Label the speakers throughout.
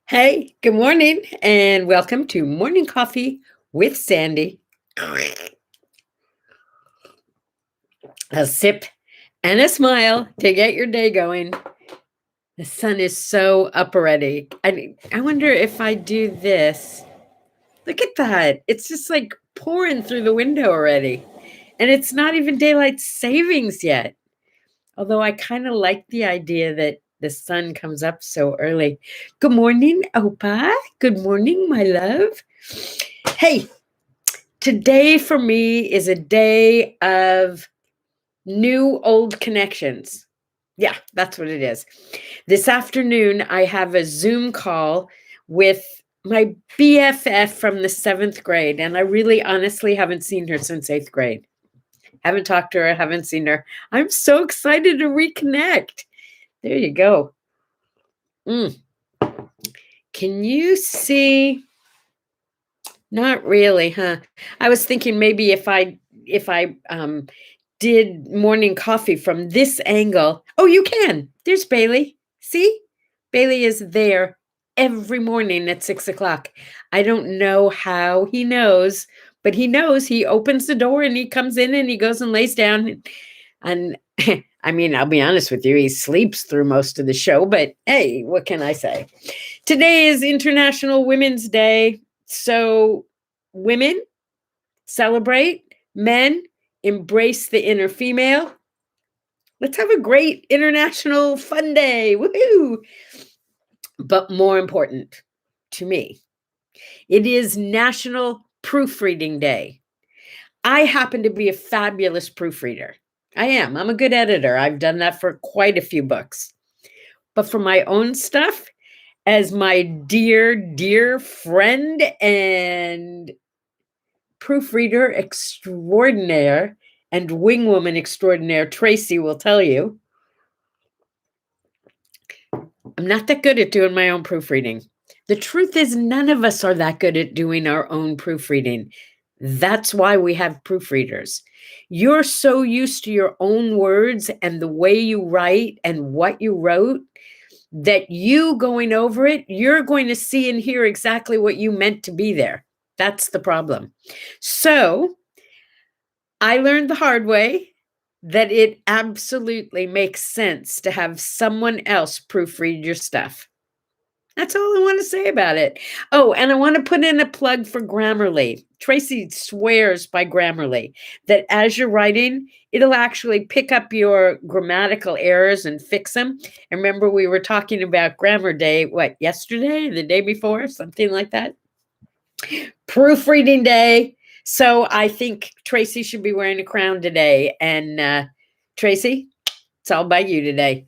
Speaker 1: Hey, good morning, and welcome to Morning Coffee with Sandy. A sip and a smile to get your day going. The sun is so up already. I wonder if I do this. Look at that. It's just like pouring through the window already. And it's not even daylight savings yet. Although I kind of like the idea that the sun comes up so early. Good morning, Opa. Good morning, my love. Hey, today for me is a day of new old connections. Yeah, that's what it is. This afternoon, I have a Zoom call with my BFF from the 7th grade, and I really honestly haven't seen her since 8th grade. Haven't talked to her, haven't seen her. I'm so excited to reconnect. There you go. Can you see? Not really, huh? I was thinking maybe if I did morning coffee from this angle. Oh, you can. There's Bailey. See? Bailey is there every morning at 6 o'clock. I don't know how he knows, but he knows. He opens the door and he comes in and he goes and lays down. And I mean, I'll be honest with you, he sleeps through most of the show, but hey, what can I say? Today is International Women's Day. So, women, celebrate. Men, embrace the inner female. Let's have a great international fun day. Woohoo! But more important to me, it is National Proofreading Day. I happen to be a fabulous proofreader. I am. I'm a good editor. I've done that for quite a few books. But for my own stuff, as my dear, dear friend and proofreader extraordinaire and wingwoman extraordinaire Tracy will tell you, I'm not that good at doing my own proofreading. The truth is, none of us are that good at doing our own proofreading. That's why we have proofreaders. You're so used to your own words and the way you write and what you wrote that you going over it, you're going to see and hear exactly what you meant to be there. That's the problem. So I learned the hard way that it absolutely makes sense to have someone else proofread your stuff. That's all I want to say about it. Oh, and I want to put in a plug for Grammarly. Tracy swears by Grammarly that as you're writing, it'll actually pick up your grammatical errors and fix them. And remember, we were talking about Grammar Day, what, yesterday, the day before, something like that? Proofreading Day. So I think Tracy should be wearing a crown today. And Tracy, it's all by you today.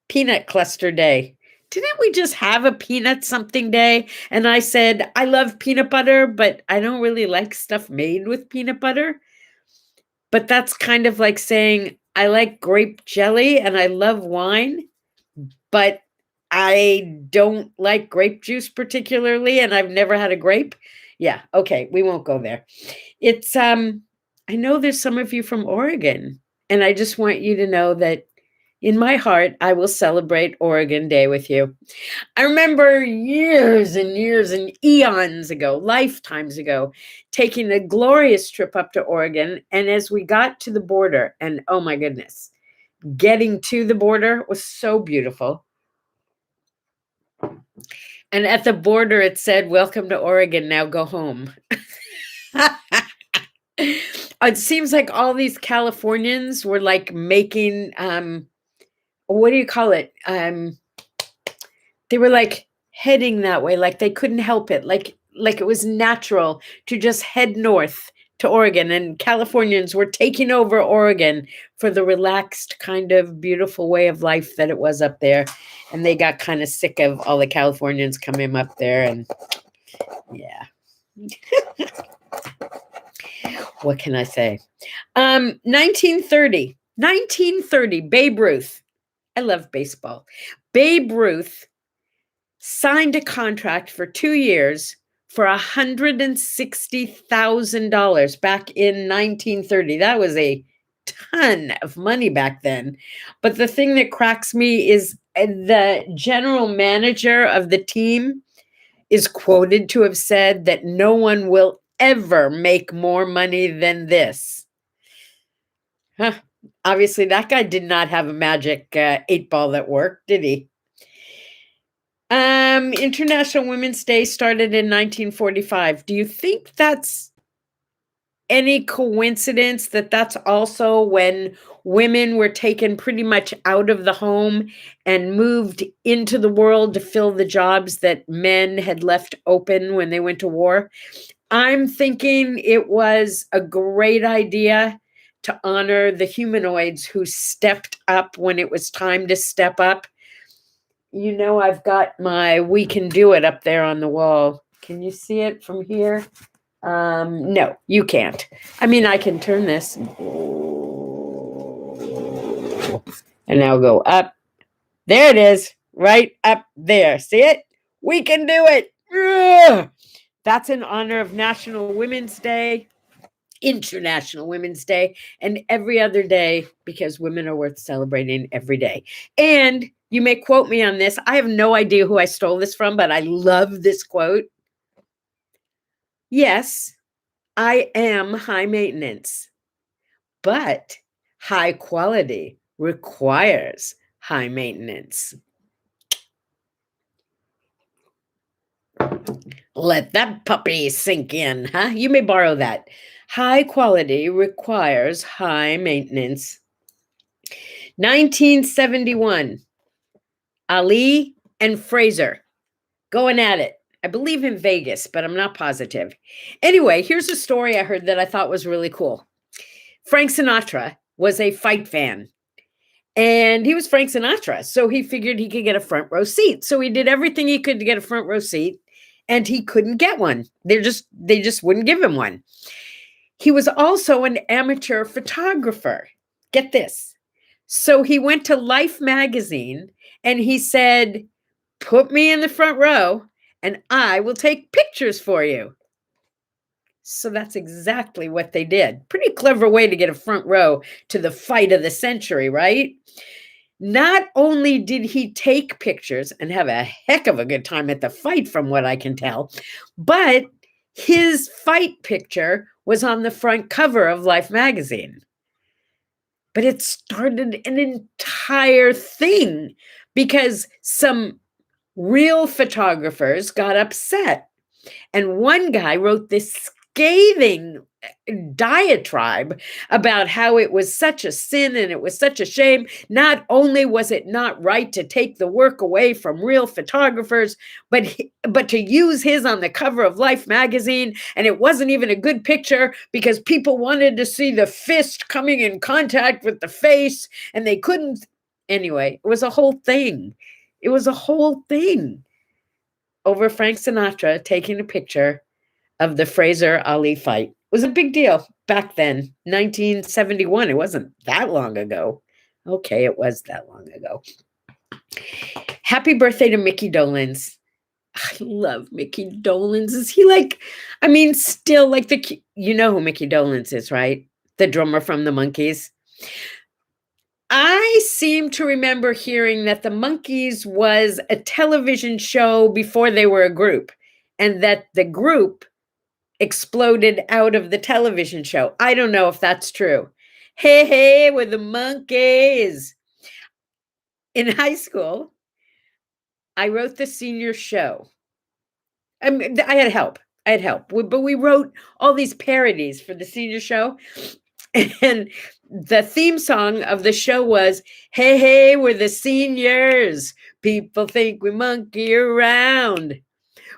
Speaker 1: Peanut Cluster Day. Didn't we just have a peanut something day? And I said, I love peanut butter, but I don't really like stuff made with peanut butter. But that's kind of like saying, I like grape jelly and I love wine, but I don't like grape juice particularly, and I've never had a grape. Yeah, okay, we won't go there. It's I know there's some of you from Oregon, and I just want you to know that in my heart, I will celebrate Oregon Day with you. I remember years and years and eons ago, lifetimes ago, taking a glorious trip up to Oregon. And as we got to the border, and oh my goodness, getting to the border was so beautiful. And at the border, it said, "Welcome to Oregon, now go home." It seems like all these Californians were like making, what do you call it? They were like heading that way, like they couldn't help it, like it was natural to just head north to Oregon, and Californians were taking over Oregon for the relaxed kind of beautiful way of life that it was up there. And they got kind of sick of all the Californians coming up there, and yeah. What can I say? 1930, Babe Ruth. I love baseball. Babe Ruth signed a contract for 2 years for $160,000 back in 1930. That was a ton of money back then. But the thing that cracks me is the general manager of the team is quoted to have said that no one will ever make more money than this. Huh. Obviously, that guy did not have a magic 8-ball that worked, did he? International Women's Day started in 1945. Do you think that's any coincidence that that's also when women were taken pretty much out of the home and moved into the world to fill the jobs that men had left open when they went to war? I'm thinking it was a great idea to honor the humanoids who stepped up when it was time to step up. You know, I've got my "We Can Do It" up there on the wall. Can you see it from here? No, you can't. I mean, I can turn this and now go up. There it is, right up there. See it? We can do it. Ugh. That's in honor of National Women's Day, International Women's Day, and every other day, because women are worth celebrating every day. And you may quote me on this. I have no idea who I stole this from, but I love this quote. Yes, I am high maintenance, but high quality requires high maintenance. Let that puppy sink in, huh? You may borrow that. High quality requires high maintenance. 1971, Ali and Fraser going at it. I believe in Vegas, but I'm not positive. Anyway, here's a story I heard that I thought was really cool. Frank Sinatra was a fight fan, and he was Frank Sinatra, so he figured he could get a front row seat. So he did everything he could to get a front row seat, and he couldn't get one. They just wouldn't give him one. He was also an amateur photographer. Get this. So he went to Life magazine and he said, "Put me in the front row and I will take pictures for you." So that's exactly what they did. Pretty clever way to get a front row to the fight of the century, right? Not only did he take pictures and have a heck of a good time at the fight, from what I can tell, but his fight picture was on the front cover of Life magazine. But it started an entire thing because some real photographers got upset. And one guy wrote this scathing diatribe about how it was such a sin and it was such a shame. Not only was it not right to take the work away from real photographers, but to use his on the cover of Life magazine, and it wasn't even a good picture because people wanted to see the fist coming in contact with the face and they couldn't. Anyway, it was a whole thing. It was a whole thing over Frank Sinatra taking a picture of the Frazier-Ali fight. It was a big deal back then, 1971. It wasn't that long ago. Okay, it was that long ago. Happy birthday to Mickey Dolenz. I love Mickey Dolenz. Is he like, I mean, still like you know who Mickey Dolenz is, right? The drummer from the Monkees. I seem to remember hearing that the Monkees was a television show before they were a group, and that the group exploded out of the television show. I don't know if that's true. Hey, hey, we're the Monkees. In high school, I wrote the senior show. I had help. But we wrote all these parodies for the senior show. And the theme song of the show was, "Hey, hey, we're the seniors. People think we monkey around,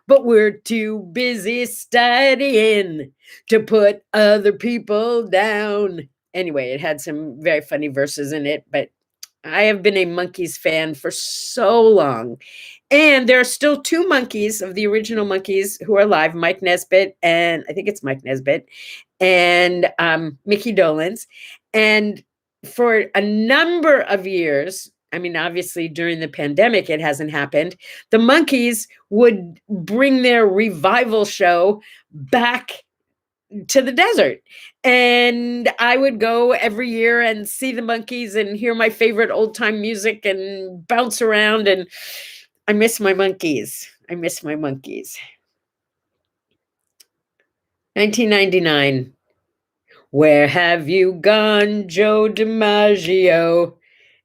Speaker 1: but we're too busy studying to put other people down." Anyway, it had some very funny verses in it, but I have been a Monkees fan for so long. And there are still two Monkees of the original Monkees who are alive, Mike Nesbitt, and I think it's Mike Nesbitt, and Mickey Dolenz. And for a number of years, I mean, obviously during the pandemic, it hasn't happened, the Monkees would bring their revival show back to the desert. And I would go every year and see the monkeys and hear my favorite old time music and bounce around. And I miss my monkeys. I miss my monkeys. 1999. Where have you gone, Joe DiMaggio?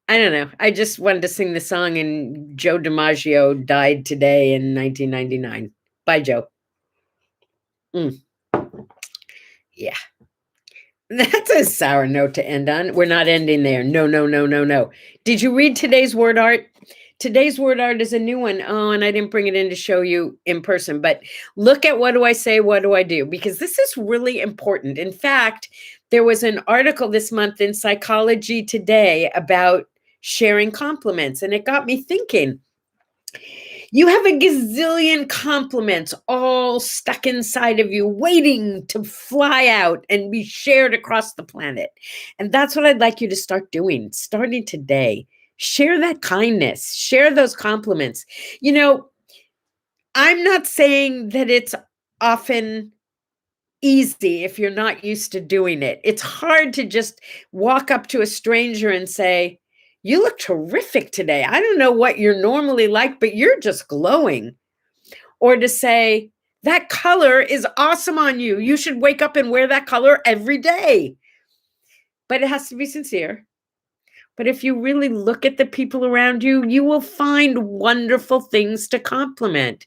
Speaker 1: I don't know. I just wanted to sing the song, and Joe DiMaggio died today in 1999. Bye, Joe. Mm, yeah. That's a sour note to end on. We're not ending there. No, no, no, no, no. Did you read today's word art? Today's word art is a new one. Oh, and I didn't bring it in to show you in person, but look at what do I say, what do I do? Because this is really important. In fact, there was an article this month in Psychology Today about sharing compliments, and it got me thinking. You have a gazillion compliments all stuck inside of you, waiting to fly out and be shared across the planet. And that's what I'd like you to start doing, starting today. Share that kindness, share those compliments. You know, I'm not saying that it's often easy if you're not used to doing it. It's hard to just walk up to a stranger and say, "You look terrific today. I don't know what you're normally like, but you're just glowing." Or to say, "That color is awesome on you. You should wake up and wear that color every day." But it has to be sincere. But if you really look at the people around you, you will find wonderful things to compliment.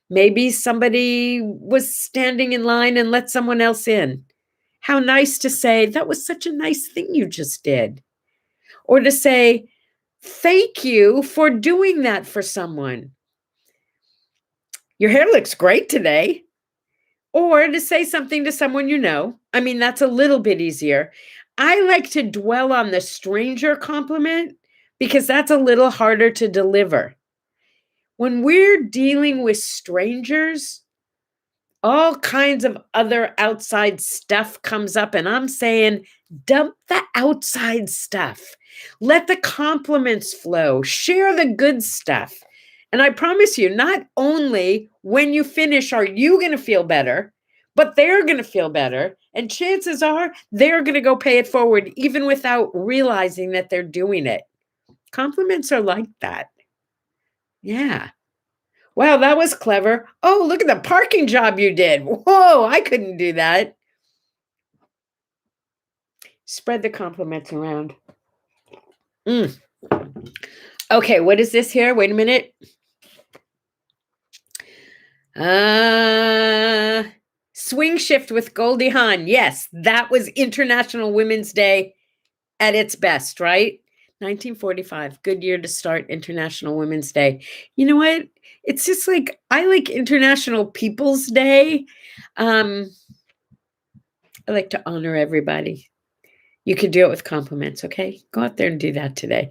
Speaker 1: Maybe somebody was standing in line and let someone else in. How nice to say, "That was such a nice thing you just did." Or to say, "Thank you for doing that for someone. Your hair looks great today." Or to say something to someone you know. I mean, that's a little bit easier. I like to dwell on the stranger compliment because that's a little harder to deliver. When we're dealing with strangers, all kinds of other outside stuff comes up, and I'm saying, dump the outside stuff. Let the compliments flow. Share the good stuff. And I promise you, not only when you finish are you going to feel better, but they're going to feel better. And chances are they're going to go pay it forward even without realizing that they're doing it. Compliments are like that. Yeah. Wow, that was clever. Oh, look at the parking job you did. Whoa, I couldn't do that. Spread the compliments around. Mm. Okay, what is this here? Wait a minute. Swing shift with Goldie Hawn. Yes, that was International Women's Day at its best, right? 1945. Good year to start International Women's Day. You know what? It's just like I like International People's Day. I like to honor everybody. You can do it with compliments, okay? Go out there and do that today.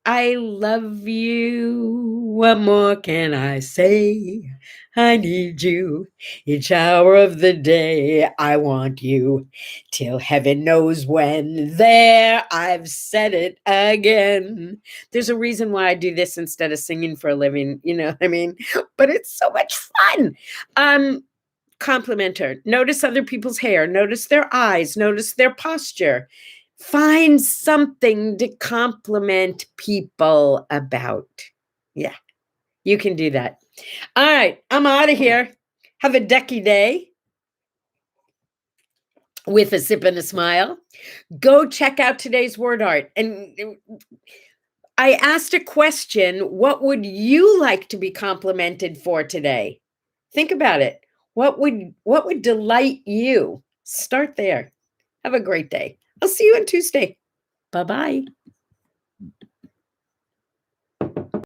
Speaker 1: I love you. What more can I say? I need you each hour of the day. I want you till heaven knows when. There, I've said it again. There's a reason why I do this instead of singing for a living, you know what I mean? But it's so much fun. Compliment her. Notice other people's hair. Notice their eyes. Notice their posture. Find something to compliment people about. Yeah, you can do that. All right, I'm out of here. Have a decky day with a sip and a smile. Go check out today's word art. And I asked a question, what would you like to be complimented for today? Think about it. What would delight you? Start there. Have a great day. I'll see you on Tuesday. Bye-bye.